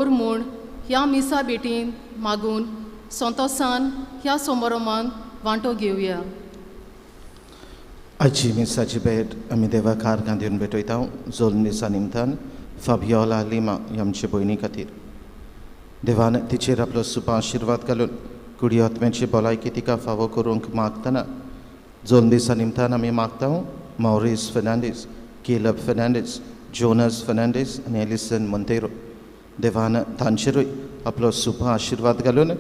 म्हूण ह्या मिसा बेटीन मागून संतोसान ह्या समारंभान वांटो घेवया. आयची मिसाची भेट आमी देवा कारकां दिवन भेटयता जोल मिसा निमतान फाबियोला लिमा ह्या आमचे भयणी खातीर. देवान तिचेर आपलो सुपा आशिर्वाद घालून कुडी आत्म्याची भलायकी तिका फावो करूंक मागतना जोल दिसा निमतान आमी मागता Morris Fernandes, Caleb Fernandes, Jonas Fernandes आनी एलिसन मोंतेरो. देवान तांचेरूय आपलो सुपा आशिर्वाद घालून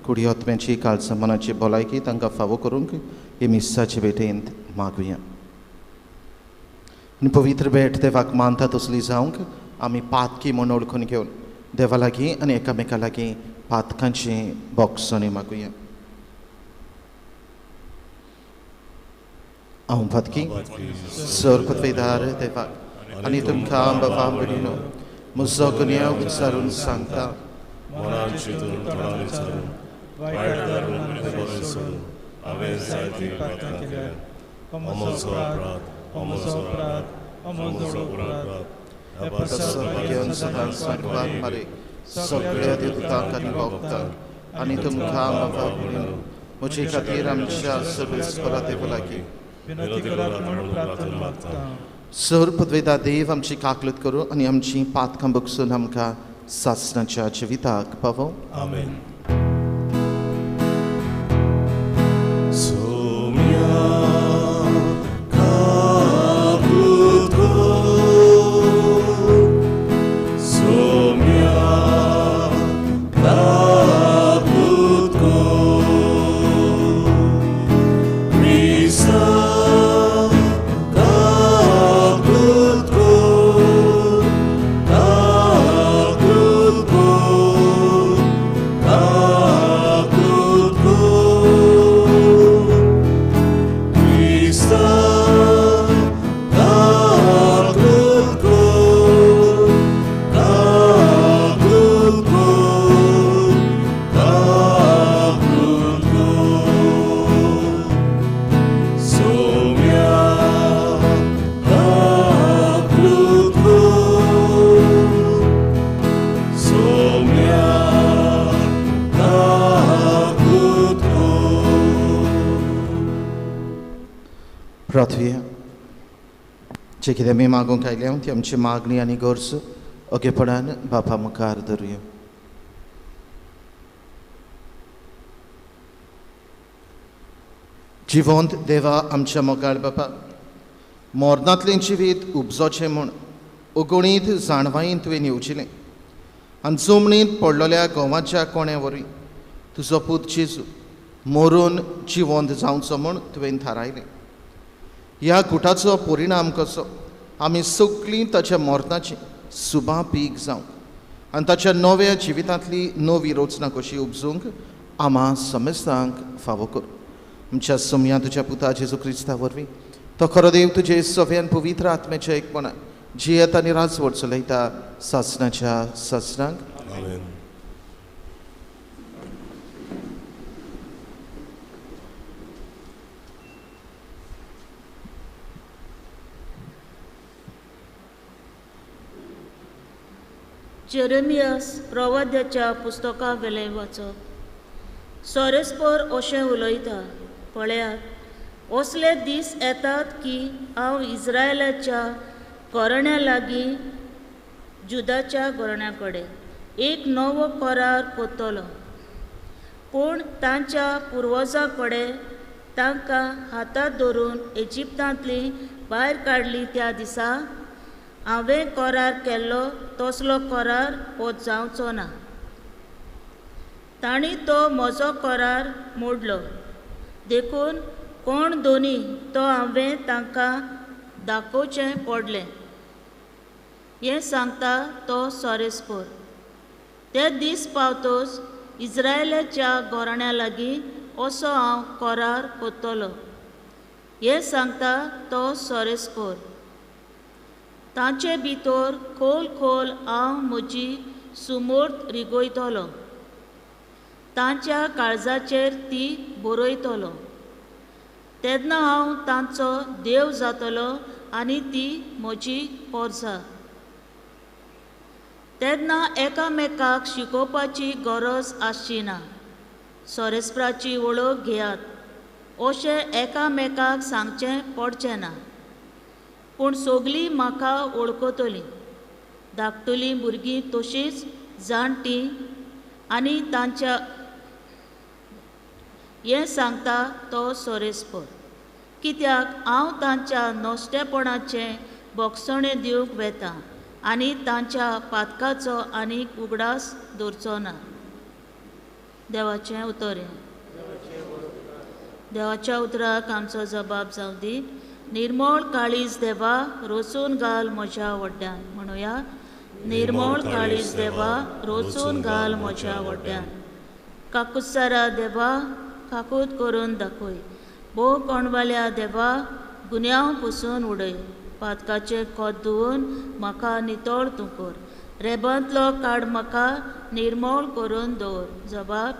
कुडी आत्म्याची काळसमानाची भलायकी तांकां फावो करूंक हे मिसाचे भेटेंत मागुया. आनी पवित्र भेट देवाक मानता तसली जावंक आमी पातकी म्हूण ओळखून घेवन देवा लागीं आनी एकामेका लागीं पातकांची बोगसणी मागुया. हांव पातकी सर पदवेदार देवाक आनी तुमकां बाबा भयणीनो म्हजो गुन्यांव विचारून सांगता. मनान चिंतून तोंडान विचारून वायट दारून आनी बरें सोडून हांवें जायतीं पातकां केल्यात. हो म्हजो अपराध. ह्या पातकां घेवन सदांच सांगवाक मारे सगळ्या देवतांक आनी भोगतांक आनी तुमकां बाबा भयणीनो म्हजे खातीर आमच्या सर्वेस्परा देवा लागीं विनंती करात म्हणून प्रार्थना मागता. सर पदवेदार देव आमची काकलत करूं आनी आमची पातकां बगसून आमकां सासणाच्या जिविताक पावो. आमेन. प्रार्थुया. जे कितें आमी मागूंक आयल्या ती आमची मागणी आनी गरज ओगेपणान बापा मुखार धरुया. जिवंत देवा आमच्या मोगाळ बापा, मोरनांतलें जिवीत उपजोचें म्हूण उगोणीत जाणवायेन तुवें येवजिलें आनी जमनींत पडलेल्या गोवाच्या कोण्या वरवीं तुजो पूत जेजू मरून जिवंत जावचो म्हूण तुवें थारायलें. ह्या गुटाचो परिणाम कसो आमी सगळीं ताच्या मोरनाची सुबां पीक जावंक आनी ताच्या नव्या जिवितांतली नवी रचना कशी उपजूंक आम्हा समेस्तांक फावो कर. आमच्या सोम्या तुज्या पुता जेजू क्रिस्ता वरवीं तो खरो देव तुजे सव्यान पवित्र आत्म्याच्या एकपणान जियेत आनी राजवट चलयता सासणाच्या सासणांक. आमेन. जेरेमियास प्रवाद्याच्या पुस्तका वेले वाचप. सोरेस्पर अशें उलयता, पळयात असले दीस येतात की हांव इस्रायलाच्या घराण्या लागीं जुदाच्या घराण्या कडेन एक नवो करार करतलो, पूण तांच्या पुर्वजां कडेन तांकां हातांत धरून इजिप्तांतली भायर काडली त्या दिसा हांवें करार केल्लो तसलो करार हो जावचो ना. तांणी तो म्हजो करार मोडलो. देखून कोण दोनी तो हांवें तांकां दाखोवचें पडलें. हें सांगता तो सोरेस्पर. ते दीस पावतोच इस्रायलाच्या घराण्या लागीं असो हांव करार करतलो. हें सांगता तो सोरेस्पर. तांचे भितर खोल खोल हांव म्हजी सुमोर्त रिगोयतलो. तांच्या काळजाचेर ती बरयतलो. तेन्ना हांव तांचो देव जातलो आनी ती म्हजी पोरसां. तेन्ना एकामेकाक शिकोवपाची गरज आसची ना. सोरेस्पराची वळख घेयात अशें एकामेकाक सांगचें पडचें ना. पूण सगळीं म्हाका वळखतलीं, धाकटुलीं भुरगीं तशींच जाणटीं आनी तांच्या हें सांगता तो सोरेस्पर, कित्याक हांव तांच्या नोस्तेपणाचें भोगसणें दिवंक वेतां आनी तांच्या पातकाचो आनीक उगडास दवरचो ना. देवाचें उतर. देवाच्या उतराक आमचो जबाब जावं दी. निर्मळ काळीज देवा रोचून घाल म्हज्या वड्ड्यान. म्हणुया, निर्मळ काळीज देवा रोचून घाल म्हज्या वड्ड्यान. काकुसारा देवा काकूत करून दाखय. भोव कोणवाल्या देवा गुन्यांव पुसून उडय. पातकाचे खोत धुवन म्हाका नितळ तूं कर. रेबांतलो काड म्हाका निर्मळ करून दवर. जबाब,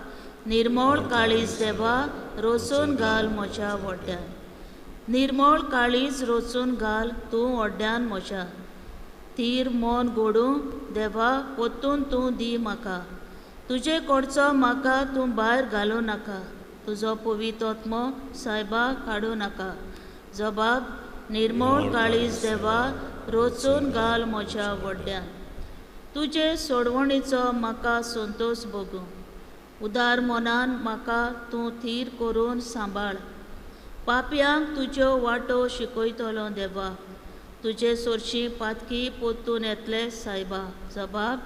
निर्मळ काळीज देवा रोचून घाल म्हज्या वड्ड्यान. निर्मळ काळीज रोचून घाल तूं वड्ड्यान म्हज्या. तीर मोन गोडूं देवा ओतून तूं दी म्हाका. तुजे कडचो म्हाका तूं भायर घालूं नाका. तुजो पवित्र आत्मो सायबा काडूं नाका. जबाब, निर्मळ काळीज देवा रोचून घाल म्हज्या वड्ड्यान. तुजे सोडवणीचो म्हाका संतोश भोगूं. उदार मनान म्हाका तूं थीर करून सांबाळ. पापयांक तुज्यो वाटो शिकयतलो देवा. तुजे सोरशी पातकी पोत्तून येतले सायबा. जबाब,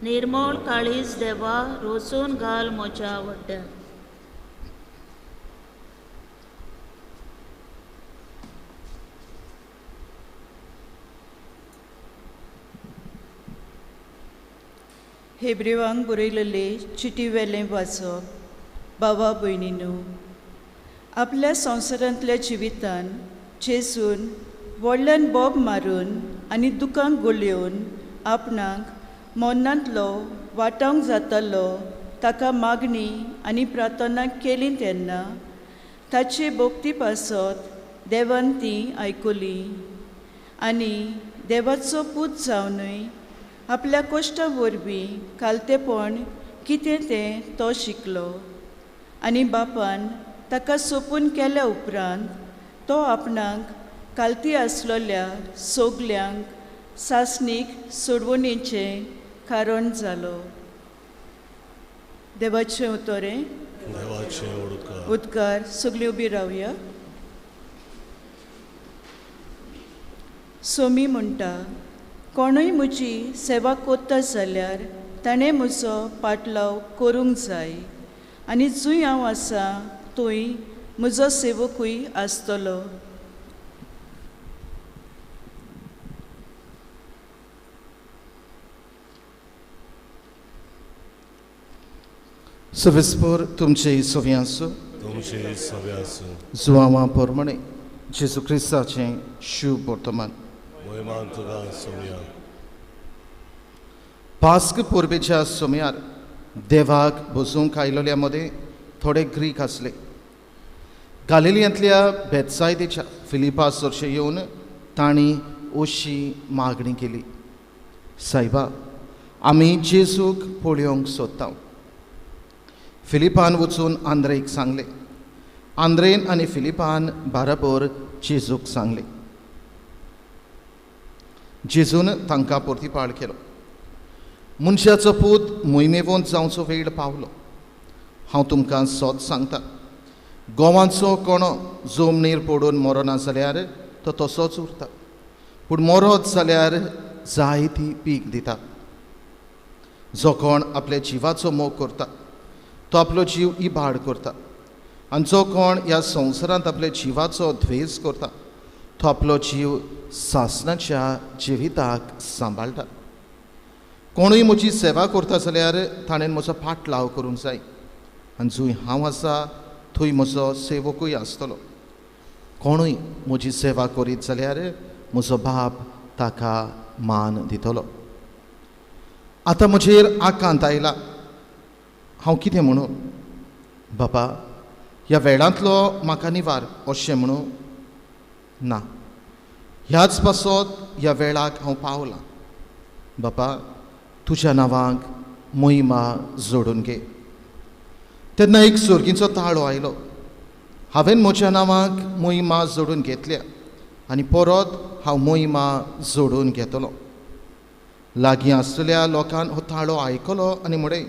निर्मळ काळीज देवा रोचून घाल म्हज्या वड्ड्यान. हेब्रेवांक बरयलेले चिटी वेलें वाचप. भावा भयणीनो, आपल्या संवसारांतल्या जिवितान जेजून व्हडल्यान बोब मारून आनी दुखांक गोलयोवन आपणाक मरणांतलो वाटावंक जातालो ताका मागणी आनी प्रार्थना केली तेन्ना ताची भोक्ती पासत देवान ती आयकली आनी देवाचो पूत जावनूय आपल्या कश्टा वरवीं कालतेपण कितें तें तो शिकलो आनी बापान ताका सोपून केल्या उपरांत तो आपणाक कालती आसलेल्या सोगल्यांक सासणीक सोडवणेचें कारण जालो. देवाचें उतोरें. देवाचें उद्गार. सगळीं उबी रावया. सोमी म्हणटा, कोणूय म्हजी सेवा कोत्ता जाल्यार ताणें म्हजो पाटलाव करूंक जाय आनी जूंय हांव आसां थंय म्हजो सेवकूय आसतलो. सविस्पर तुमचे सव्यासो तुमचे सव्यासो जुआवां पोरमणे जेजू क्रिस्ताचें शुभ वर्तमान. मोहिमान तुका सोम्या. पास्क पोरबेच्या सोम्यार देवाक बसूंक आयलोल्या मदें थोडे ग्रीक आसले. गालिलियांतल्या बेतसायदेच्या फिलिपा सोरशे येवन तांणी अशी मागणी केली, सायबा, आमी जेजूक पळोवंक सोदता. फिलिपान वचून आंद्रेक सांगले. आंद्रेन आनी फिलिपान बाराबर जेजूक सांगले. जेजून तांकां परतीपाळ केलो. मनशाचो पूत मोहिमेवंत जावचो वेळ पावलो. हांव तुमकां सोद सांगता, गोवांचो कोणो जमनीर पडून मरना जाल्यार तो तसोच उरता, पूण मरत जाल्यार जाय ती पीक दिता. जो कोण आपल्या जिवाचो मोग करता तो आपलो जीव इबाड करता, आनी जो कोण ह्या संवसारांत आपल्या जिवाचो द्वेस करता तो आपलो जीव सासणाच्या जिविताक सांबाळटा. कोणूय म्हजी सेवा करता जाल्यार ताणें म्हजो पाटलाव करूंक जाय, आनी जूंय हांव आसा थंय म्हजो सेवकूय आसतलो. कोणूय म्हजी सेवा करीत जाल्यार म्हजो बाप ताका मान दितलो. आतां म्हजेर आकांत आयला. हांव कितें म्हणूं? बापा, ह्या वेळांतलो म्हाका निवार अशें म्हणूं? ना, ह्याच पासत ह्या वेळाक हांव पावलां. बापा, तुज्या नांवाक मोहिमा जोडून घे. तेन्ना एक सुर्गीचो ताळो आयलो. हांवें म्हज्या नांवाक मोहिमा जोडून घेतल्या आनी परत हांव मोहिमा जोडून घेतलो. लागीं आसलेल्या लोकान हो ताळो आयकलो आनी म्हळें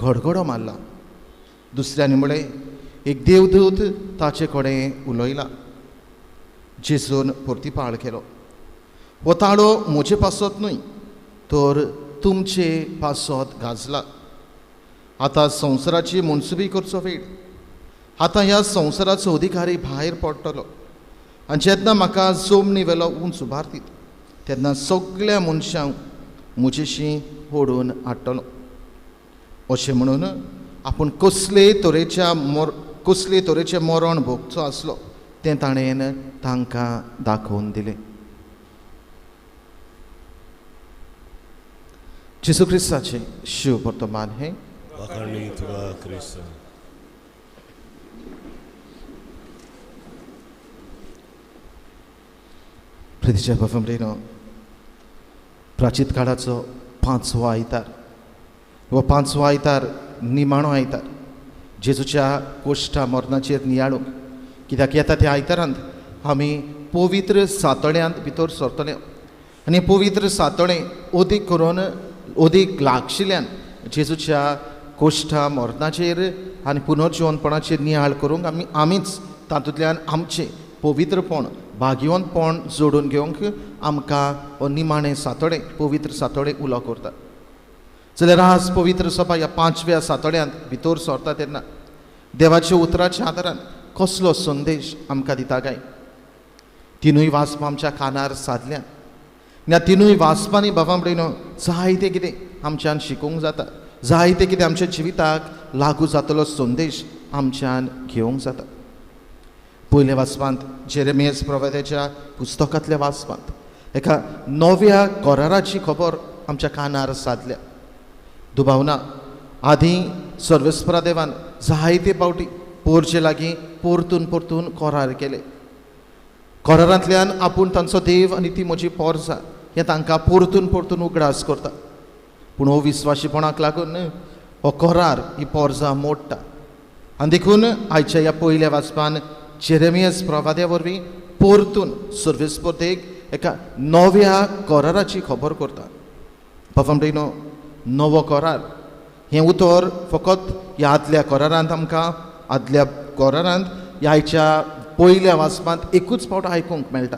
गडगडो मारला. दुसऱ्यांनी म्हळें एक देवदूत ताचे कडेन उलयला. जेजून परतीपाळ केलो. हो ताळो म्हजे पासत न्हय तर तुमचे पासत गाजला. आतां संवसाराची मनसुबी करचो वेळ. आतां ह्या संवसाराचो अधिकारी भायर पडटलो आनी जेन्ना म्हाका जमनी वेलो उंच उबारतीत तेन्ना सगळ्या मनशांक म्हजेशी ओडून हाडटलो. अशें म्हणून आपूण कसले तरेचें मरण भोगचो आसलो तें ताणें तांकां दाखोवन दिलें. जेजू क्रिस्ताचें शिव वर्तमान हें वाखाणणी तुका क्रिस्त. प्रितीच्या बाफामडेनो प्राचीत काळाचो 5वो आयतार हो 5वो आयतार निमाणो आयतार जेजूच्या कोश्टा मरणाचेर नियाळूंक. कित्याक येता त्या आयतारांत आमी पवित्र सातोळ्यांत भितर सरतले आनी पवित्र सातोळें अदीक करून अदीक लागशिल्ल्यान जेजूच्या कोश्टा मरणाचेर आनी पुनर्जिवनपणाचेर नियाळ करूंक आमीच तातूंतल्यान आमचें पवित्रपण भाग्यवंतपण जोडून घेवंक आमकां हो निमाणें सातोळें पवित्र सातोळें उलो करता. जाल्यार आज पवित्र सभा ह्या 5व्या सातोळ्यांत भितर सरता तेन्ना देवाच्या उतराच्या आदारान कसलो संदेश आमकां दिता काय. तिनूय वाचपां आमच्या कानार सादल्यान. ह्या तिनूय वाचपांनी बाबांबडेनो जायतें कितें आमच्यान शिकूंक जाता. जायतें कितें आमच्या जिविताक लागू जातलो संदेश आमच्यान घेवंक जाता. पयले वाचपांत जेरेमियास प्रवाद्याच्या पुस्तकांतल्या वाचपांत एका नव्या कराराची खबर आमच्या कानार सादल्या. दुबावना आदीं सर्वेस्परा देवान जायते फावटी पोरचे लागीं परतून करार केले. करारांतल्यान आपूण तांचो देव आनी ती म्हजी पोरसां हें तांकां परतून उगडास करता. पूण हो विस्वाशीपणाक लागून हो करार ही पोरसां मोडटा. आनी देखून आयच्या ह्या पयल्या वाचपान जेरेमियास प्रवाद्या वरवीं परतून सर्वेस्पदेक एका नव्या कराराची खबर करता. बाफामडेनो नवो करार हें उतर फकत ह्या आदल्या करारांत आमकां आदल्या करारांत ह्या आयच्या पयल्या वाचपांत एकूच फावट आयकूंक मेळटा.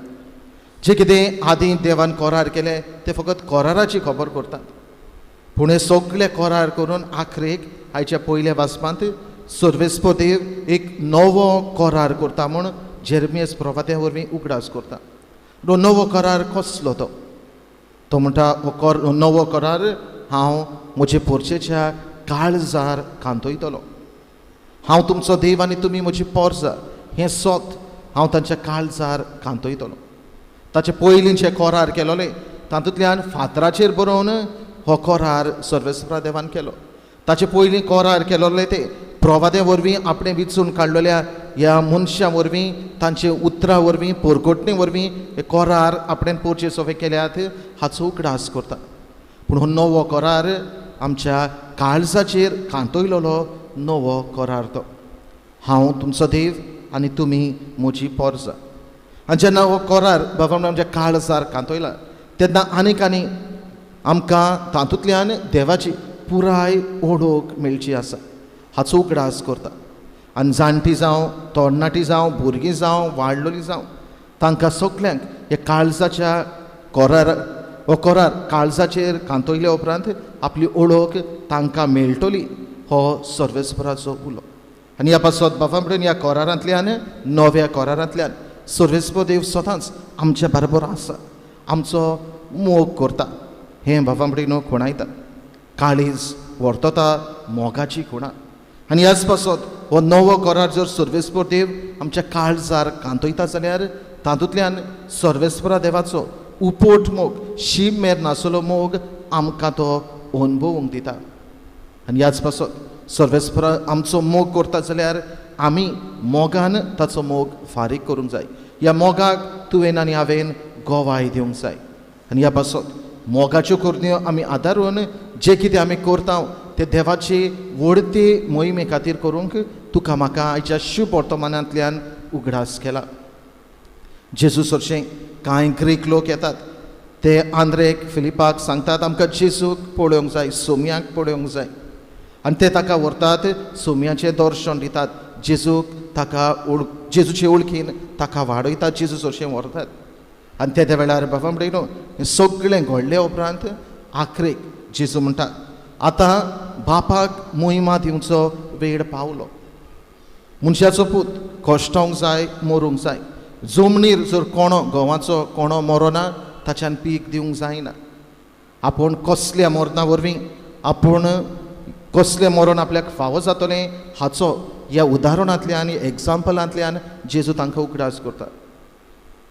जें कितें आदीं देवान करार केलें तें फकत कराराची खबर करतात. पूण हे सगळे करार करून आखरेक आयच्या पयल्या वाचपांत सर्वेस्पो देव एक नवो करार करता म्हूण जेरेमियास प्रवाद्या वरवीं उगडास करता. नवो करार कसलो तो म्हणटा हो नवो करार हांव म्हजे पोरचेच्या काळजार कांतयतलो. हांव तुमचो देव आनी तुमी म्हजी पोरसां हें सोत हांव तांच्या काळजार कांतयतलो. ताचे पयलीं जे करार केलोले तातूंतल्यान फातराचेर बरोवन हो करार सर्वेस्परा देवान केलो. ताचे पयलीं करार केलोले ते प्रवाद्या वरवीं आपणें विचून काडलेल्या ह्या मनशां वरवीं तांचे उतरां वरवीं पोरगोटणे वरवीं हे करार आपणें पोरचे सोवे केल्यात हाचो उगडास करता. पूण हो नवो करार आमच्या काळजाचेर कांतयलोलो नवो करार तो. हांव तुमचो देव आनी तुमी म्हजी पोरसां. आनी जेन्ना हो करार बाबा आमच्या काळजार कांतयला तेन्ना आनीक आमकां तातूंतल्यान देवाची पुराय ओळख मेळची आसा हाचो उगडास करता. आनी जाणटी जावं तरणाटी जावं भुरगीं जावं वाडलोलीं जावं तांकां सगल्यांक हे काळजाच्या हो करार काळजाचेर कांतयल्या उपरांत आपली ओळख तांकां मेळटली हो सर्वेस्पराचो उलो. आनी ह्या पासत बाबा कडेन ह्या करारांतल्यान नव्या करारांतल्यान सर्वेस्पर देव स्वताच आमच्या बरोबर आसा आमचो मोग करता. हें बाबा कडेन खुणायता. काळीज वर्तता मोगाची खुणां. आनी ह्याच पासत हो नवो करार जर सर्वेस्पर देव आमच्या काळजार कांतयता जाल्यार तातूंतल्यान सर्वेस्परा देवाचो उपोट मोग शीम मेर नासलो मोग आमकां तो अनुभवूंक दिता. आनी ह्याच पासत सर्वेस्परा आमचो मोग करता जाल्यार आमी मोगान ताचो मोग फारीक करूंक जाय. ह्या मोगाक तुवें आनी हांवें गोवाय दिवंक जाय. आनी ह्या पासत मोगाच्यो कुर्न्यो आमी आदारून जे कितें आमी करता ते देवाची व्हडती मोहिमे खातीर करूंक तुका म्हाका आयच्या शुभ वर्तमानांतल्यान उगडास केला. जेजू सरचें कांय ग्रीक लोक येतात, ते आंद्रेक फिलिपाक सांगतात आमकां जेजूक पळोवंक जाय, सोमयाक पळोवंक जाय. आनी ते ताका व्हरतात, सोमयाचें दर्शन दितात, जेजूक ताका जेजूचे वळखीन ताका वाडयतात, जेजू सरचें व्हरतात. आनी त्या वेळार बाबा म्हणटा हें सगळें घडले उपरांत आखरेक जेजू म्हणटा आतां बापाक महिमा दिवचो वेळ पावलो. मनशाचो पूत कश्टावंक जाय, मरूंक जाय. जमनीर जर कोणो घोवाचो कोणो मरोना ताच्यान पीक दिवंक जायना. आपूण कसल्या मरणा वरवीं आपूण कसलें मरण आपल्याक फावो जातलें हाचो ह्या उदाहरणांतल्यान एग्जाम्पलांतल्यान जेजू तांकां उगडास करता.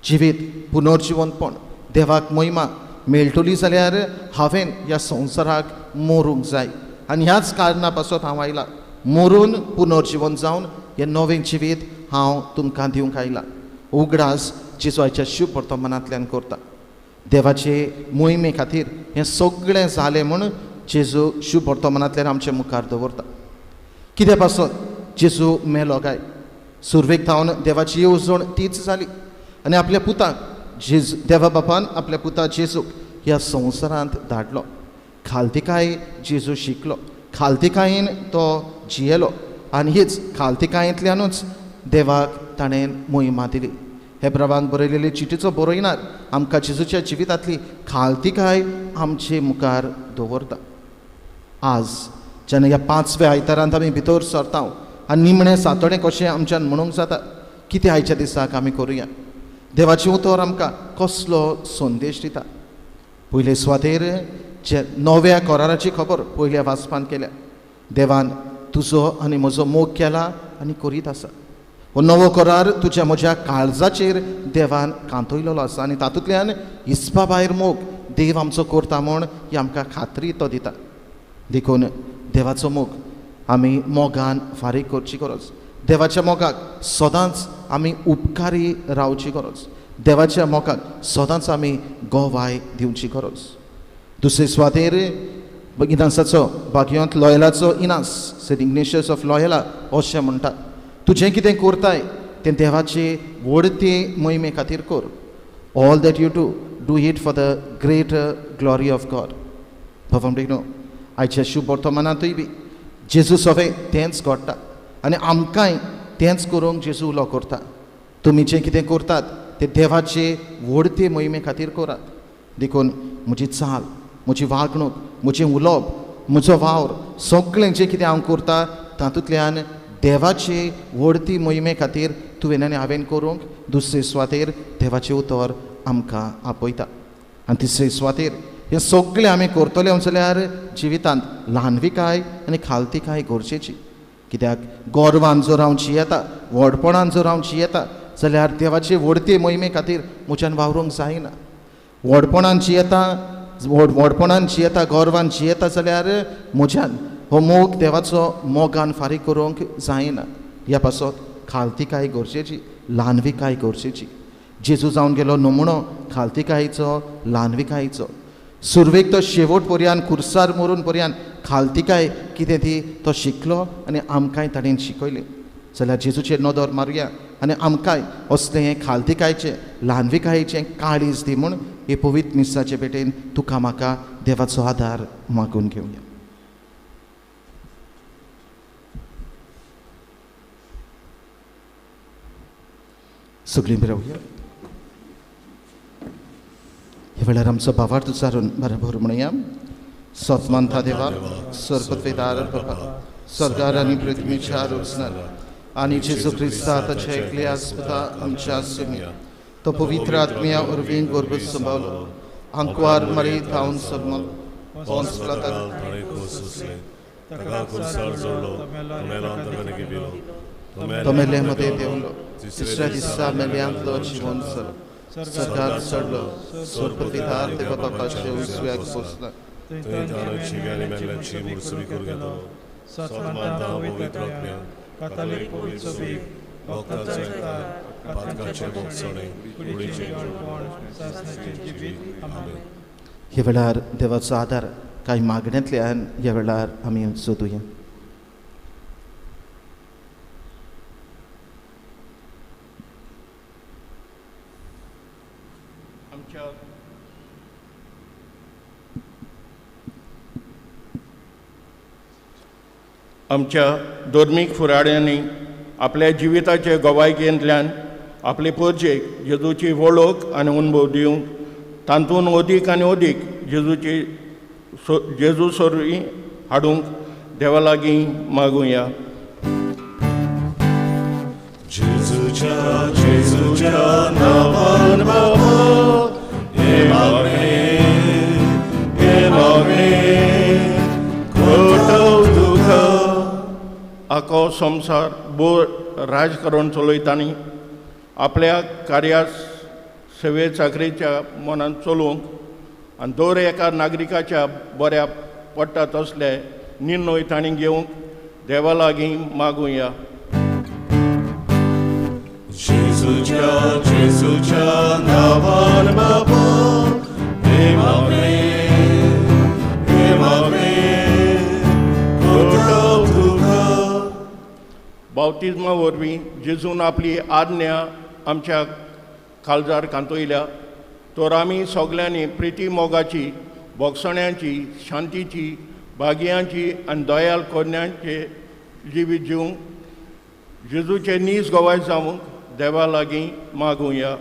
जिवीत पुनर्जिवनपण देवाक महिमा मेळटली जाल्यार हांवें ह्या संवसाराक मरूंक जाय. आनी ह्याच कारणां पासत हांव आयला, मरून पुनर्जिवन जावन हें नवें जिवीत हांव तुमकां दिवंक आयला. उगडास जेजू आयच्या शुभ वर्तमानांतल्यान करता. देवाचे मोहिमे खातीर हें सगळें जालें म्हूण जेजू शुभ वर्तमानांतल्यान आमच्या मुखार दवरता. कित्या पासत जेजू मेलो काय? सुरवेक थावन देवाची येवजण तीच जाली आनी आपल्या पुताक देवा बापान आपल्या पुता जेजूक ह्या संवसारांत धाडलो. खालतिकाय जेजू शिकलो, खालतिकायेन तो जियेलो आनी हीच खालतिकायेंतल्यानूच देवाक ताणें मोहिमा दिली. हेब्रावांक बरयलेली चिठीचो बरयणार आमकां जेजूच्या जिवितांतली खालतिकाय आमचे मुखार दवरता. आज जेन्ना ह्या 5व्या आयतारांत आमी भितर सरता आनी निमणें सातोडें कशें आमच्यान म्हणूंक जाता, कितें आयच्या दिसाक आमी करुया? देवाचें उतर आमकां कसलो संदेश दिता? पयले सुवातेर जे नव्या कराराची खबर पयल्या वाचपान केल्या. देवान तुजो आनी म्हजो मोग केला आनी करीत आसा. हो नवो करार तुज्या म्हज्या काळजाचेर देवान कांतयलेलो आसा आनी तातूंतल्यान हिसपा भायर मोग देव आमचो करता म्हूण ही आमकां खात्री तो दिता. देखून देवाचो मोग आमी मोगान फारीक करची गरज. देवाच्या मोगाक सदांच आमी उपकारी रावची गरज. देवाच्या मोगाक सदांच आमी गोवाय दिवची गरज. दुसरे सुवातेर इनासाचो बागयांत लॉयलाचो इनास सेंट इग्नेशियस ऑफ लॉयला अशें म्हणटा, तूं जें कितें करताय तें देवाचे व्हडते मोहिमे खातीर कर. All that you do it for the greater glory of God. भाव न्हू, आयच्या शुभ वर्तमानांतूय बी जेजू सगळें तेंच घडटा आनी आमकांय तेंच करूंक जेजू उलो करता. तुमी जें कितें करतात तें देवाचे व्हडते मोहिमे खातीर करात. देखून म्हजी चाल, म्हजी वागणूक, म्हजें उलोवप, म्हजो वावर सगळें जें कितें हांव करता तातूंतल्यान देवाचे व्हडती मोहिमे खातीर तुवें आनी हांवें करूंक दुसरे सुवातेर देवाचें उतर आमकां आपयता. आनी तिसरे सुवातेर हें सगळें आमी करतले जाल्यार जिवितांत ल्हानविकाय आनी खालतिकाय गरजेची. कित्याक गोरवान जर हांव जियेता, व्हडपणान जर हांव जियेता जाल्यार देवाचे व्हडते मोहिमे खातीर म्हज्यान वावरूंक जायना. व्हडपणान जियेता, गोरवान जियेता जाल्यार म्हज्यान हो मोग देवाचो मोगान फारीक करूंक जायना. ह्या पासत खालतिकाय गरजेची, ल्हानविकाय गरजेची. जेजू जावन गेलो नमुणो खालतिकायेचो, ल्हानविकायेचो. सुरवेक तो शेवट पर्यान खुर्सार मरून पर्यान खालतिकाय कितें ती तो शिकलो आनी आमकांय ताणें शिकयलें. जाल्यार जेजूचेर नदर मारया आनी आमकांय असलें हें खालतिकायचें, ल्हानविकायेचें काळीज दी म्हूण हे पवित्र मिसाचे भेटेन तुका म्हाका देवाचो आदार मागून घेवया. सगळीं रावया. हे वेळार आमचो भावार्थ उच्चारून बरोबर म्हणया. सत्मानता देवा, सर्वपत्वेदार बाबा, स्वर्गार आनी पृथ्वीच्या रोजनार आनी जेजू क्रिस्ता ताच्या एकल्या आस्पदा आमच्या सुम्या तो पवित्र आत्म्या उर्वीन गर्भ सांबाळलो. आंकवार मरी थावन सगमलो पोंस तो मेल्यांमध्ये देवलो. तिसऱ्या दिसा मेल्यांतलो जिवन जालो. सरकार चढलो. स्वर्गपत्वेदार देवा बापाच्या उजव्याक बसला. ह्या वेळार देवाचो आदार कांय मागण्यांतल्यान ह्या वेळार आमी सोदुया. आमच्या धर्मीक फुडाऱ्यांनी आपल्या जिविताचे गोवायकेंतल्यान आपले परजेक जेजूची वळख आनी अनुभव दिवंक तातूंत अदीक आनी अदीक जेजू सोरी हाडूंक देवा लागीं मागुया. जेजूच्या नांवान बाबा हे मागणे करता तुका. आखो संवसार बोर राजकारण चलयतानी आपल्या कार्यास सेवे चाकरेच्या मनान चलोवंक आनी दर एका नागरिकाच्या बऱ्या पडटा तसले निर्णय तांणी घेवंक देवा लागीं मागुया. जेजूच्या नांवान बाबा हे मागणे करता तुका. बावतिजमा वरवीं जेजून आपली आज्ञा आमच्या काळजार कांतयल्या तर आमी सगल्यांनी प्रिती मोगाची, भोगसण्यांची, शांतीची, भाग्यांची आनी दयाल कन्यांचे जिवीत जिवंक जेजूचे नीज गोवाय जावंक देवा लागीं मागुया.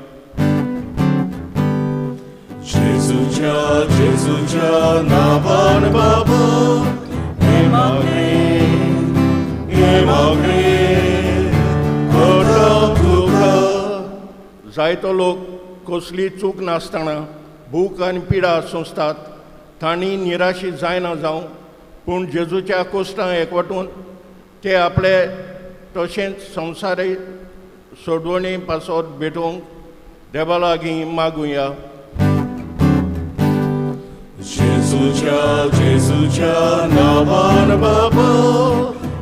जेजूच्या नांवान बाबा हे मागणे करता तुका. जायतो लोक कसली चूक नासतना भूक आनी पिडा सोंसतात. तांणी निराशी जायना जावं पूण जेजूच्या कोश्टां एकवटून ते आपले तशेंच संवसारी सोडवणी पासत भेटोवंक देवा लागीं मागुया. जेजूच्या नांवान बाबा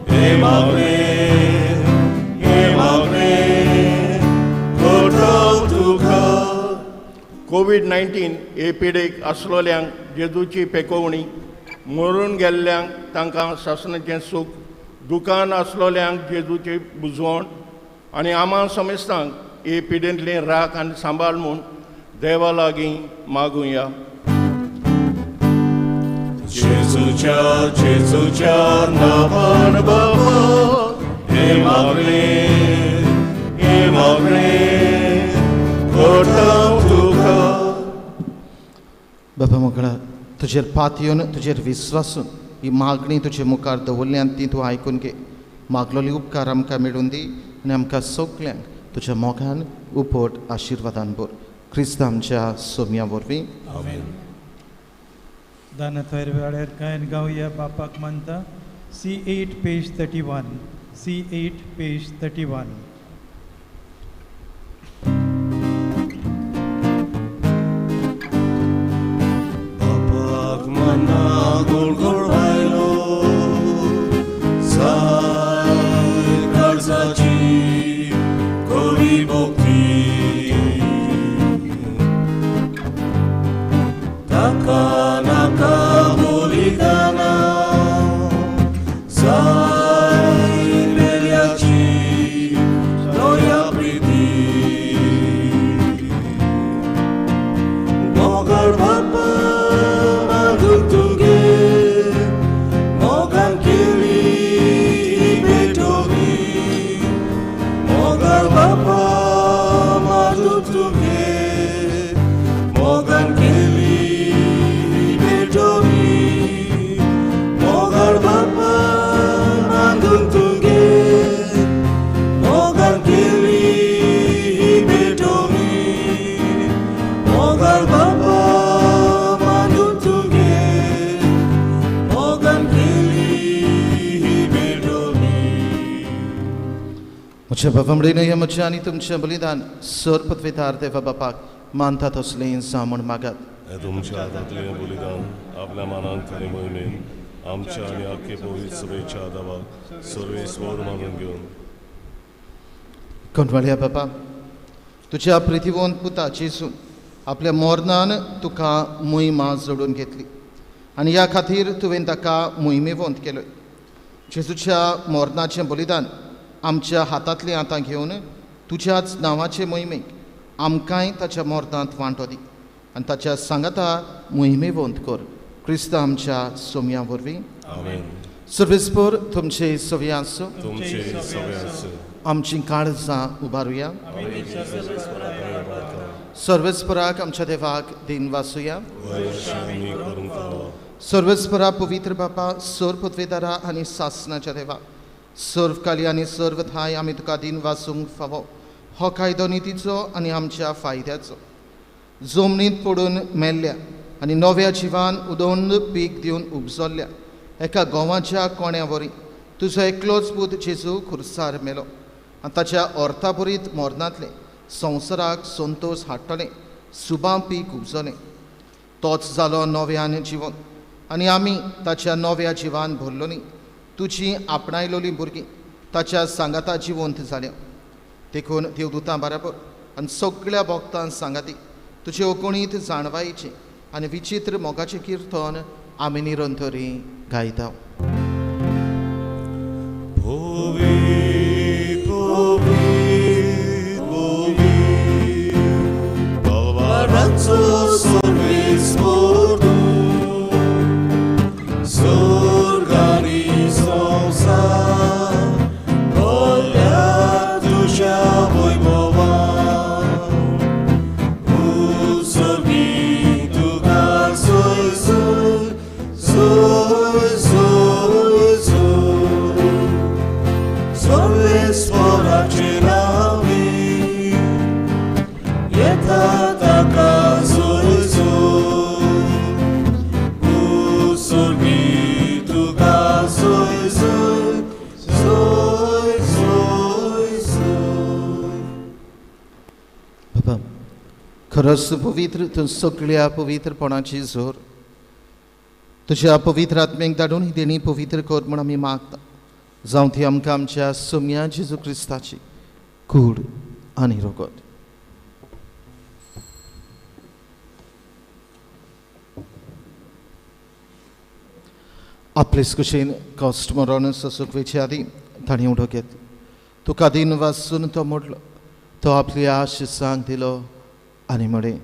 हे मागणे करता तुका. कोविड-19 हे पिडेक आसलोल्यांक जेजूची पेकोवणी, मरून गेल्ल्यांक तांकां सासणाचें सूख, दुकान आसलोल्यांक जेजूची बुजवण आनी आम्हा समेस्तांक हे पिडेंतली राख आनी सांबाळ म्हूण देवा लागीं मागुया. जेजूच्या नांवान बाबा हे मागणे करता तुका. बाबा मोगळा, तुजेर पातयेवन तुजेर विस्वासून ही मागणी तुजे मुखार दवरल्यान ती तूं आयकून घे. मागलोली उपकार आमकां मेळून दी आनी आमकां सगल्यांक तुज्या मोगान उपट आशिर्वादान भर. क्रिस्त आमच्या सोम्या वरवीं. दानाथर वेळार गायन गावया बापाक मानता. C8 page 31. C8 page 31. बापाक माना गोड आयलो साय काळजाची कवी भोगती. ताका नाका बलिदाना साय बेल्याची दया प्रिती. मोगळ बापा मागून तुगे मोगान केली बेटोरी. मोगळ बापा मागून तुगे मोगान केली बेटोरी. मोगळ बापा मागून तुगे मोगान केली बेटोरी. मोगळ बापा मागून तुगे मोगान केली बेटोरी. म्हज्या बाबा हे म्हजें आनी तुमचें बलिदान सर पत्वेदार देवा बापाक मानता तसलें जावं म्हूण मागात. हे तुमच्या हातांतलें बलिदान आपल्या मनान खरे मोहिमेन आमच्या आनी आख्खे पवित्र सभेच्या आदाराक सर्वेस्वर मानून घेवन. कोणवाळ्या बापा, तुज्या प्रितीवंत पुता जेजू आपल्या मोरनान तुका मोहिमा जोडून घेतली आनी ह्या खातीर तुवें ताका मोहिमेवंत केलोय. जेजूच्या मोरनाचें बलिदान आमच्या हातांतलें आतां घेवन तुज्याच नांवाचे मोहिमेक आमकांय ताच्या मोरनांत वांटो दी आनी ताच्या सांगाता मोहिमेवंत कर. क्रिस्त आमच्या सोम्या वरवीं आमेन. सर्वेस्पर तुमचे सवे आसूं. तुमचे सगळ्यांचे आमची काळजां उबारुया. सर्वेस्पराक आमच्या देवाक दिन वासुया. वैशामी करून खावा. सर्वेस्परा पवित्र बापा, सर्व पदवेदारा आनी सासणाच्या देवा, सर्व काली आनी सर्व थाय आमी तुका दिन वासूंक फावो. हो कायदो नितीचो आनी आमच्या फायद्याचो. जमनींत पडून मेल्ल्या आनी नव्या जिवान उदोंड पीक दिवन उपजल्ल्या एका गोवाच्या कोण्या वरी तुजो एकलोच पूत जेजू खुर्सार मेलो आनी ताच्या अर्थाभरीत मोरनांतलें संवसाराक संतोश हाडटलें सुबां पीक उपजलें. तोच जालो नव्यान जिवन आनी आमी ताच्या नव्या जिवान भरलोलीं तुजी आपणायलोलीं भुरगीं ताच्या सांगाता जिवंत जाल्या. देखून देवदूतां बराबर आनी सगळ्या भक्तांक सांगाती तुजे अगणीत जाणवायेचें आनी विचित्र मोगाचें किर्तन आमी निरंतरी गायता. खरंच पवित्र तूं सगळ्या पवित्रपणाची जोर तुज्या पवित्र आत्मेक धाडून ही देणी पवित्र कर म्हूण आमी मागता. जावं ती आमकां आमच्या सोम्या जेजू क्रिस्ताची कूड आनी रोगत. आपलेच कुशीन कॉस्ट मरोन ससूक वेचे आदी ताणें उडो घेतलो. तुका दिन वाचून तो मोडलो. तो आपल्या शिसांक दिलो आनी म्हळें,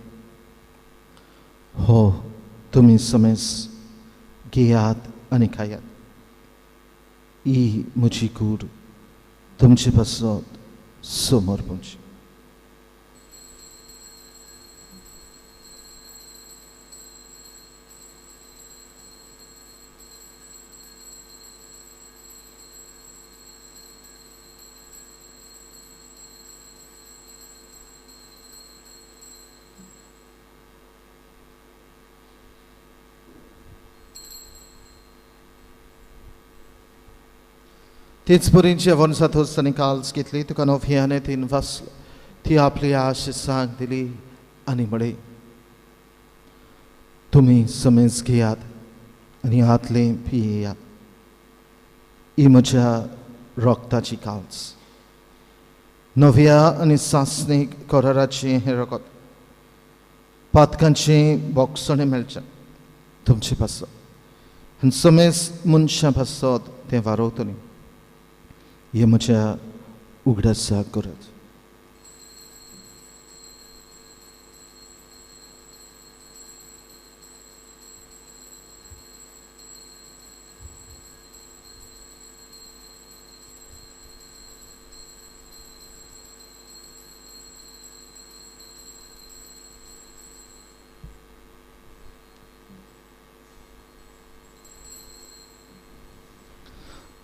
हो तुमी समेस घेयात आनी खायात. ही म्हजी कूड तुमचे पासत समर्पणची. तेच परी जेवण जातोच ताणें काल्स घेतली. तुका नव्यान तीन वाचलो. ती आपल्या शिसांक दिली आनी म्हळें, तुमी समेज घेयात आनी हातलें पियेयात. ही म्हज्या रोगताची काल्स. नव्या आनी सासणीक कराराचें हें रगत पातकांचें बोगसणें मेळचें तुमचे पासत आनी समेज मनशां पासत तें वारोवतलीं. हे म्हज्या उगडासा करत.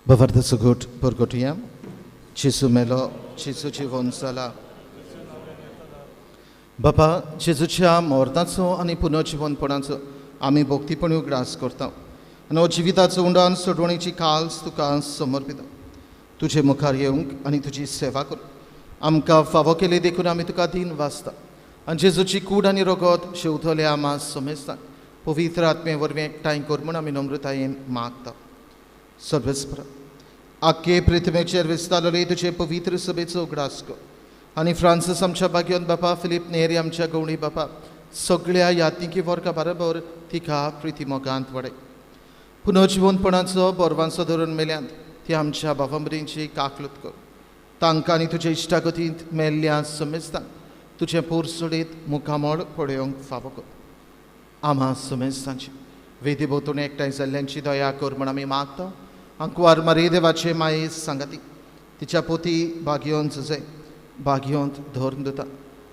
Bavardaso gut porgotiam, Jesu melo, Jesu jiwon जाला. बापा जेजूच्या मोरताचो आनी पुनर्जिवनपणाचो आमी भोक्तीपणी उगडास करता आनी हो जिविताचो उंडाण सोडवणेची काल्स तुका समर्पिता. तुजे मुखार येवंक आनी तुजी सेवा कर आमकां फावो केले देखून आमी तुका दिन वाचता आनी जेजूची कूड आनी रगत शेवतले आमां समेजता. पवित्र आत्मे वरवीं एकठांय कर म्हूण आमी नम्रतायेन मागता. सर्वेस्पर आख्खे पृथ्वीचेर विस्तारलेले तुजे पवित्र सभेचो उगडास कर आनी फ्रांसीस आमच्या भाग्यवंत बापा, फिलीप नेरी आमच्या गवळी बापा, सगळ्या यात्निकी वर्गा बरोबर तिका प्रिती मोगांत वडय पुनर्जिवनपणाचो बोरवांचो धरून मेल्यांत ती आमच्या बावंबरींची काकलूत कर तांकां आनी तुज्या इश्टागतींत मेल्ल्या समेस्तांक तुजें पोरसुडीत मुखामोळ पळोवंक फावो कर आम्हा समेस्तांची वेदी भोंवतणी एकठांय जाल्ल्यांची दया कर म्हण आमी मागता अंकवार मारे देवाचे माये सांगाती तिच्या पोती बागयोंत झुजे बागयोंत धोरण दिता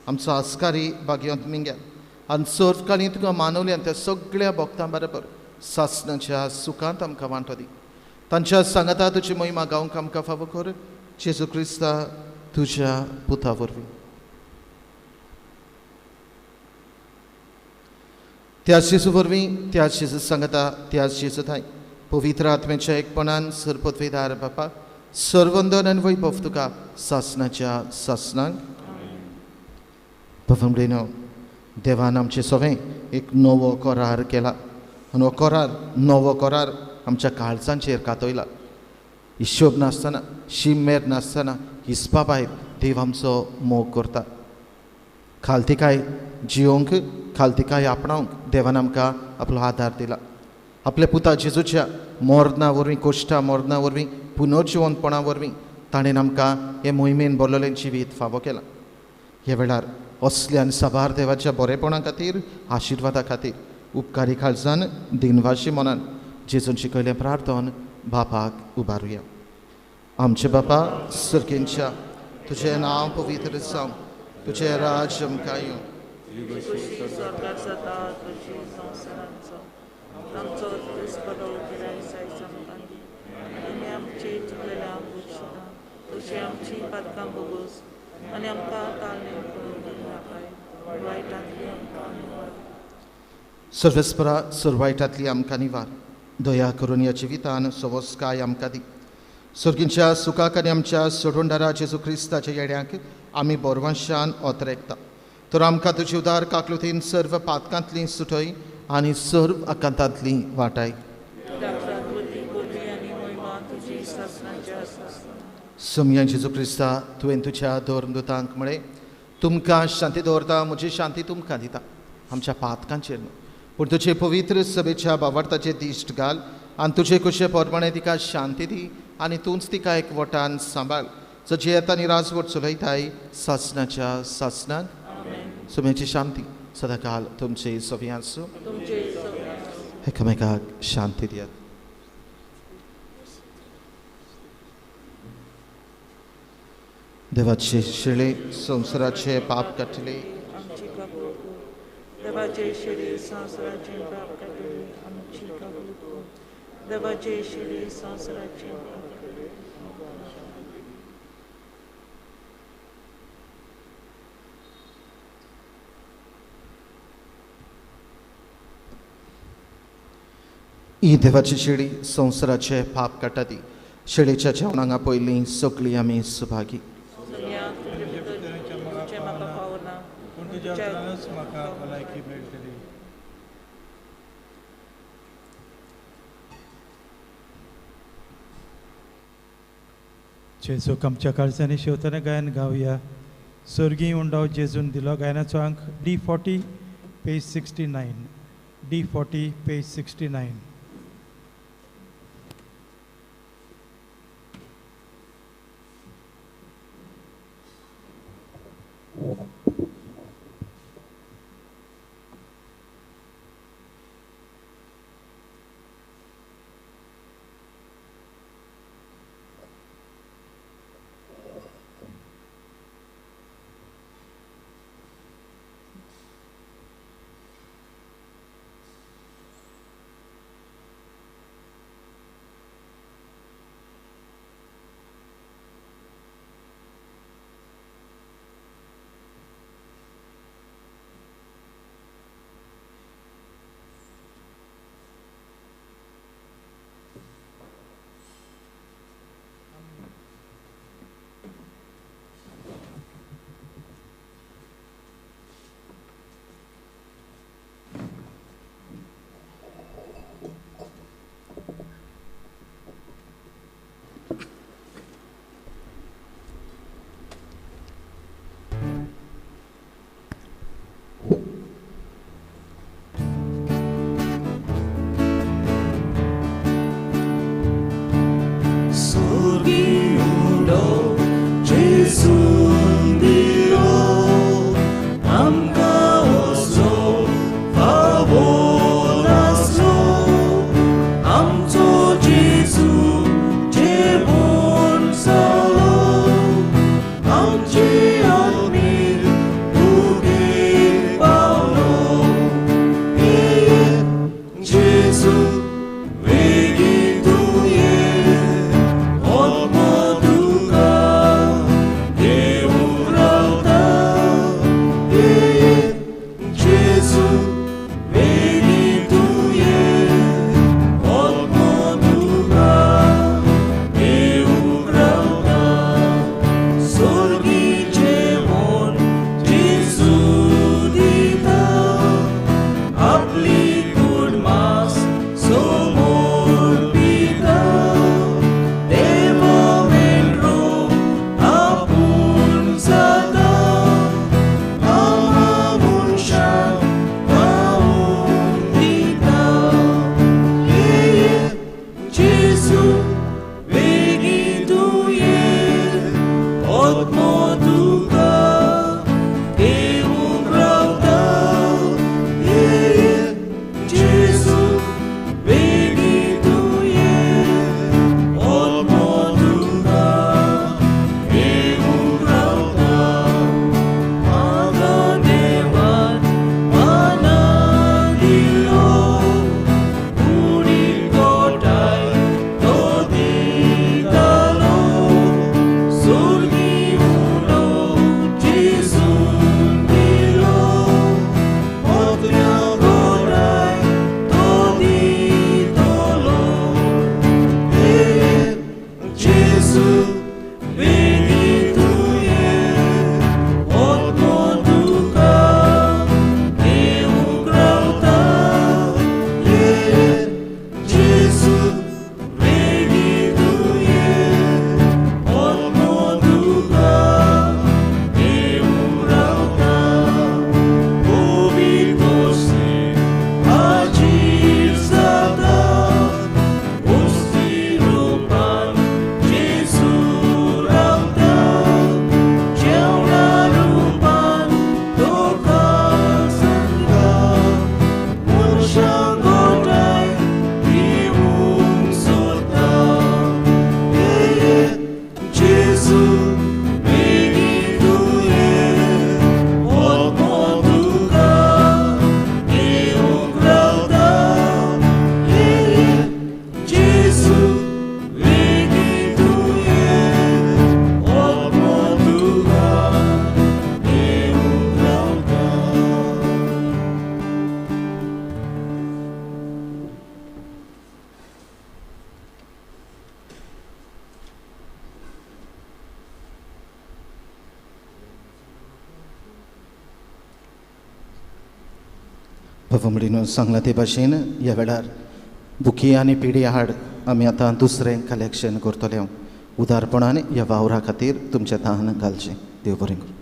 आमचो आस्कारी बागयोंत मिंग्यात आनी सर्वकाळी तुका मानवल्यान त्या सगळ्या भक्तां बरोबर सासणाच्या सुखांत आमकां वांटो दी तांच्या सांगाता तुजी महिमा गावंक आमकां फावो कर जेजू क्रिस्ता तुज्या पुता वरवीं त्याच जेजू वरवीं त्याच जेजू सांगाता त्याच जेजू थंय पवित्र आत्म्याच्या एकपणान सरपदवेदार बापा सर्वंदन आनी वैभव तुका सासणाच्या सासणांक भवंबडेनो देवान आमचें सगळें एक नवो करार केला आनी हो करार नवो करार आमच्या काळजांचेर कातयला हिशोब नासतना शिमेर नासतना हिसपा भायर देव आमचो मोग करता खालतिकाय जियोंक खालतिकाय आपणावंक देवान आमकां आपलो आदार दिला आपल्या पुता जेजूच्या मोरना वरवीं कोश्टा मोरना वरवीं पुनर्जिवनपणा वरवीं ताणें आमकां हे मोहिमेन बोरलेलें जिवीत फावो केलां ह्या वेळार असल्या साबार देवाच्या बरेपणा खातीर आशिर्वादा खातीर उपकारी काळजान दिनवाशी मनान जेजून शिकयलें प्रार्थन बापाक उबारुया आमचे बापा सर्गेंच्या तुजें नांव पवित्र जावं तुजें राज आमकां येवं स्वर्गात जाता तशी संवसारांत जावं आमचो दीस बरो गिराय जायचा आनी आमची चुकलेल्या बुजता तशी आमची पातकां भोगोस आनी आमकां ताळमेळ करून नाकाय वायटांतली आमकां निवार सर्वेस्परा सुरवायटांतली आमकां निवार दया करून ह्या जिवितान सवस्काय आमकां दी सर्गींच्या सुखाक आनी आमच्या सोडवणदारा जेजू क्रिस्ताच्या येड्याक आमी बोरवांशान ओतरेकता तर आमकां तुजी उदार काकलुतीन सर्व पातकांतली सुटय आनी सर्व आकांतांतली वाटाय समया जेजू क्रिस्ता तुवें तुज्या दोरदूतांक म्हळें तुमकां शांती दवरता म्हजी शांती तुमकां दिता आमच्या पातकांचेर न्हू पूण तुजे पवित्र सभेच्या बावार्थाचे दिश्ट घाल आनी तुजे कुशे पोरमाणे तिका शांती दी आनी तूंच तिका एकवटान सांबाळ जशी येता आनी राजवट चलयताय सासणाच्या सासणाक सुमेची शांती सदाकाल तुमचे सवी आसूं एकामेकाक शांती दियात देवाचे शिळे संवसाराचे पाप काटले आमची काकूळ देवाचे शिडी संवसाराचे पाप काटले आमची काकूळ देवाचे शिडी संवसाराचे पाप काटले ही देवाची शिडी संवसाराचे पाप काटा दी शिडेच्या जेवणांगा पयलीं सगळीं आमी सुभागी तुमचे म्हाका पावना पूण तुज्या उतरानच म्हाका भलायकी मेळटली जेजूक आमच्या काळजांनी शेवताना गायन गावया सर्गी उंडाव जेजून दिलो गायनाचो अंक D40 पेज 69 D40 पेज 69 म्हणून सांगला ते भाशेन ह्या वेळार बुकी आनी पिढी हाड आमी आतां दुसरें कलेक्शन करतले उदारपणान ह्या वावरा खातीर तुमच्या तान घालचें. देव बरें करूं.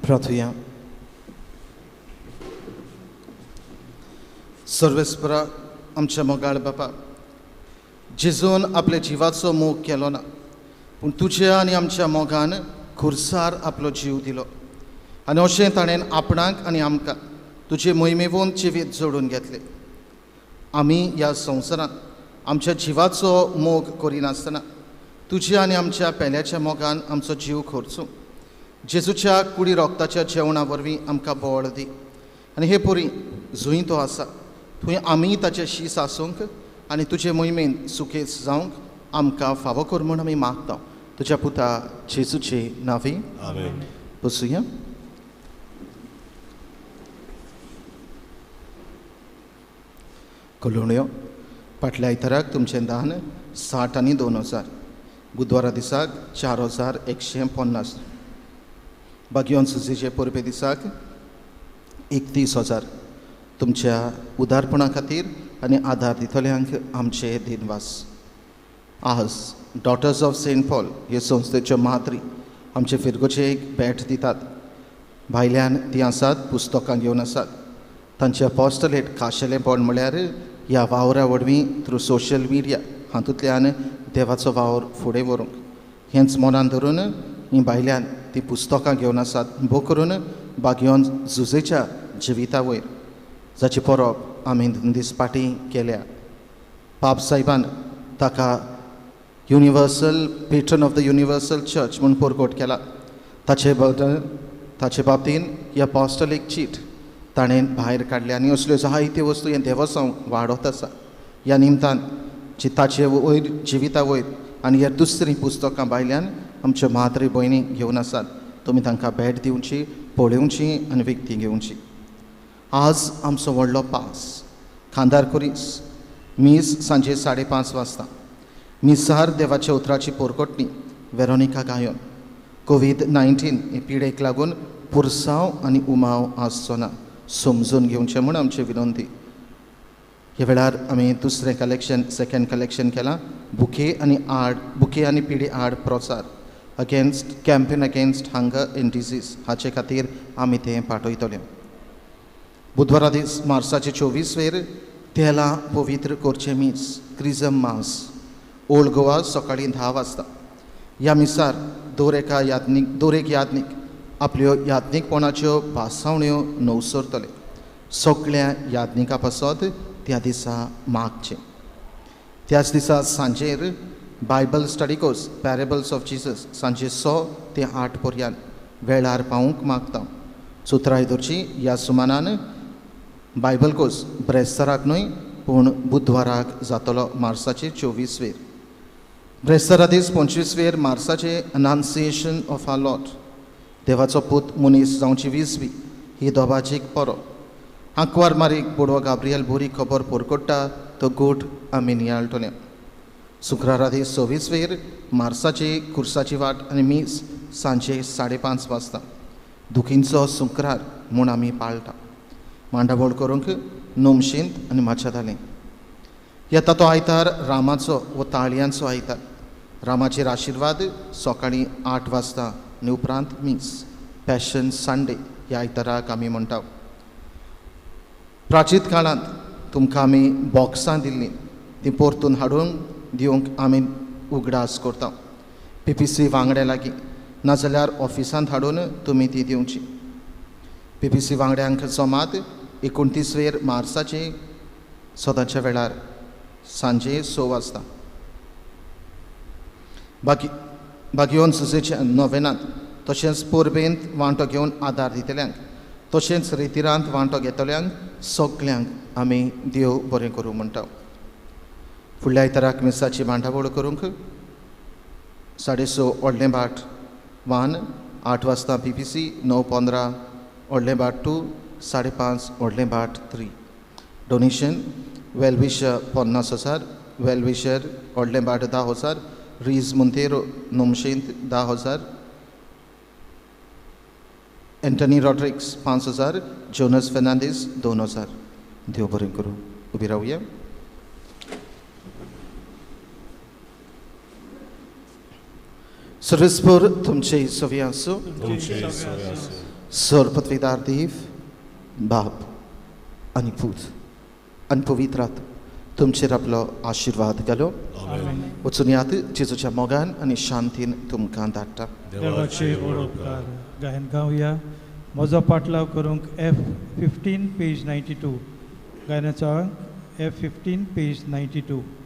प्रार्थुया. सर्वेस्परा आमच्या मोगाळ बापा, जेजून आपल्या जिवाचो मोग केलो ना, पूण तुज्या आनी आमच्या मोगान खुर्सार आपलो जीव दिलो आनी अशें ताणें आपणाक आनी आमकां तुजे मोहिमेवून जिवीत जोडून घेतले. आमी ह्या संवसारांत आमच्या जिवाचो मोग करिनासतना तुज्या आनी आमच्या पेल्याच्या मोगान आमचो जीव खर्चूं जेजूच्या कुडी रोगताच्या जेवणा वरवीं आमकां बोळ दी आनी हे पोरी जूंय तो आसा थंय आमी ताचे शीस आसूंक आनी तुजे मोहिमेन सुखेस जावंक आमकां फावो कर म्हूण आमी मागता तुज्या पुता जेजूचे नांवी आमेन. बसुया. कलोण्यो फाटल्या आयताराक तुमचें दान 60 आनी 2000 बुधवारा दिसाक 4150 बागयोन सुजेचे परबे दिसाक 31,000 तुमच्या उदारपणा खातीर आनी आदार दितल्यांक आमचे दिनवास. आज डॉटर्स ऑफ सेंट पॉल हे संस्थेच्यो मात्री आमचे फिरगोचे एक भेट दितात. भायल्यान ती आसात पुस्तकां घेवन आसात. तांचे अपॉस्टलेट खाशेलेपण म्हळ्यार ह्या वावरा वरवीं थ्रू सोशल मिडिया हातूंतल्यान देवाचो वावर फुडें व्हरूंक हेंच मनान धरून ही भायल्यान ती पुस्तकां घेवन आसात भोव करून बागयोन झुजेच्या जिविता वयर जाची परब आमी दिसपाटी केल्या. पाप सायबान ताका universal patron of the universal church म्हूण परगोट केला. ताचे बाबतीन ही अपॉस्टलीक चीट ताणें भायर काडल्या आनी असल्यो जायत्यो वस्तू हे देवसांव वाडत आसा. ह्या निमतान ताचे वयर जिविता वयर आनी ह्या दुसरी पुस्तकां भायल्यान आमच्यो मात्री भयणी घेवन आसात. तुमी तांकां भेट दिवची पळोवची आनी विकती घेवची. आज आमचो व्हडलो पास खांदार कुरीस मीस सांजे 5:30 वाजता मिसार देवाच्या उतराची पोरकोटणी वेरोनिका गायोन कोविड-19 हे पिडेक लागून पुरसांव आनी उमाव आसचो ना समजून घेवचें म्हूण आमची विनंती. ह्या वेळार आमी दुसरें कलेक्शन सेकंड कलेक्शन केलां बुके आनी पिडी आड प्रचार against campaign against hunger and disease हाचे खातीर आमी तें पाठयतले. बुधवारा दीस मार्चाचे 24 वेर तेलां पवित्र करचे मीस क्रिजम मास ओल्ड गोवा सकाळीं 10 वाजता. ह्या मिसार दर एक यादनीक आपल्यो यादनीकपणाच्यो भासावण्यो नवसरतले. सगळ्या यादनिका पासत त्या दिसा मागचें. त्याच दिसा सांजेर Bible study course parables of Jesus सांजे 6 ते 8 पर्यंत वेळार पावूंक मागता. सुत्राय धरची ह्या सुमानान बायबल कोर्स ब्रेस्ताराक न्हय पूण बुधवाराक जातलो मार्चाचे 24 वेर. ब्रेस्तारा दीस 25 वेर मार्चाचे अनाउन्सिएशन ऑफ आवर लॉर्ड देवाचो पूत मनीस जावची 20वी ही दोबाचीक परब. आंकवार मारीक बोडवा गाब्रियल बोरी खबर पोरकोट्टा तो गोठ आमी नियाळटले. शुक्रारा दीस 26 वेर मार्चाची खुर्साची वाट आनी मीस सांजे 5:30 वाजता दुखींचो शुक्रार म्हूण आमी पाळटा. मांडावळ करूंक नोमशींत आनी माच्छादालें. येता तो आयतार रामाचो वो ताळयांचो आयतार. रामाचेर आशिर्वाद सकाळीं 8 वाजता आनी उपरांत मीस पॅशन संडे ह्या आयताराक आमी म्हणटा. प्राचीत काळांत तुमकां आमी बॉक्सां दिल्लीं तीं परतून हाडून दिवंक आमी उगडास करता. PPC वांगड्या लागीं नाजाल्यार ऑफिसांत हाडून तुमी ती दिवची. PPC वांगड्यांक सोमात 29 वेर मार्चाचे सदांच्या वेळार सांजे 6 वाजता. बागयोन सुजेच्या नोवेनांत तशेंच पोरबेंत वांटो घेवन आदार दितल्यांक तशेंच रितिरांत वांटो घेतल्यांक सगल्यांक आमी देव बरें करूं म्हणटा. फुडल्या आयताराक मिसाची मांडावळ करूंक 6:30 व्हडलें बाट 1 8 वाजता PPC 9:15 व्हडलें बाट 2 5:30 व्हडलें बाट 3. डोनेशन वेलविशर 50,000 वेलविशर व्हडलें बाट 10,000 रीज मोंतेरो नोमशेंत 10,000 एंटनी रॉड्रिक्स 5,000 जोनस फेर्नांडीस 2,000. देव बरें करूं. उबी रावया. सर्वेस्पर तुमचे सवी आसूं. सर्वपत्वीदार देव बाप आनी पूत आनी पवित्र आत्मा तुमचेर आपलो आशिर्वाद घालो. वचून यात जेजूच्या मोगान आनी शांतीन तुमकां धाडटा. देवाचे उपकार गायन गावया. म्हजो पाटलाव करूंक F15 पेज 92 गायनाचो F15, page 92.